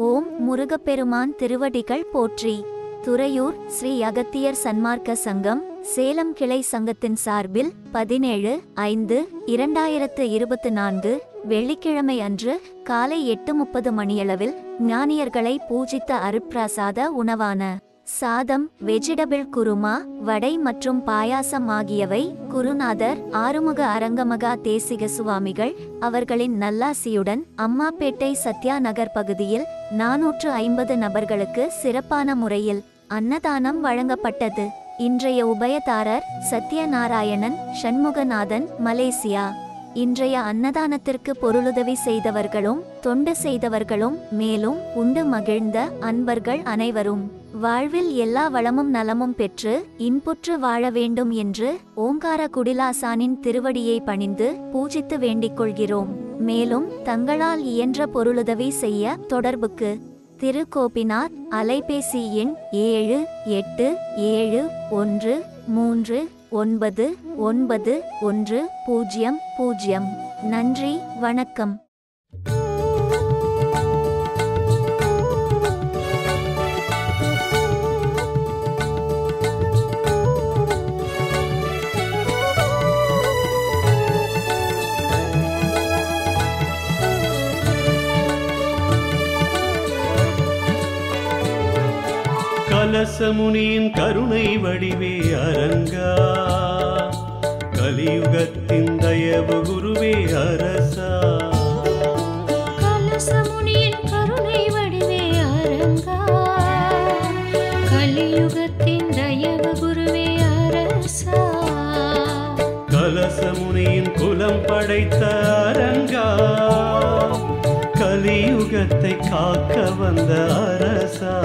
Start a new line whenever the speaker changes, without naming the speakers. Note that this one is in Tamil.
ஓம் முருகப்பெருமான் திருவடிகள் போற்றி. துறையூர் ஸ்ரீ அகத்தியர் சன்மார்க்க சங்கம் சேலம் கிளை சங்கத்தின் சார்பில் 17/5/2024 வெள்ளிக்கிழமை அன்று காலை 8:30 மணியளவில் ஞானியர்களை பூஜித்த அருட்பிரசாத உணவான சாதம், வெஜிடபிள் குருமா, வடை மற்றும் பாயாசம் ஆகியவை குருநாதர் ஆறுமுக அரங்கமகா தேசிக சுவாமிகள் அவர்களின் நல்லாசியுடன் அம்மாப்பேட்டை சத்யா நகர் பகுதியில் 450 நபர்களுக்கு சிறப்பான முறையில் அன்னதானம் வழங்கப்பட்டது. இன்றைய உபயதாரர் சத்யநாராயணன் சண்முகநாதன், மலேசியா. இன்றைய அன்னதானத்திற்கு பொருளுதவி செய்தவர்களும் தொண்டு செய்தவர்களும் மேலும் உண்டு மகிழ்ந்த அன்பர்கள் அனைவரும் வாழ்வில் எல்லா வளமும் நலமும் பெற்று இன்புற்று வாழ வேண்டும் என்று ஓங்கார குடிலாசானின் திருவடியை பணிந்து பூஜித்து வேண்டிக் கொள்கிறோம். மேலும் தங்களால் இயன்ற பொருளுதவி செய்ய தொடர்புக்கு திரு கோபிநாத், அலைபேசி எண் 7873399110. நன்றி, வணக்கம்.
கலசமுனியின் கருணை வடிவே அரங்கா, கலியுகத்தின் தயவு குருவே அரசா.
கலசமுனியின் கருணை வடிவே அரங்கா, கலியுகத்தின் தயவு குருவே அரசா.
கலசமுனியின் குலம் படைத்த அரங்கா, கலியுகத்தை காக்க வந்த அரசா.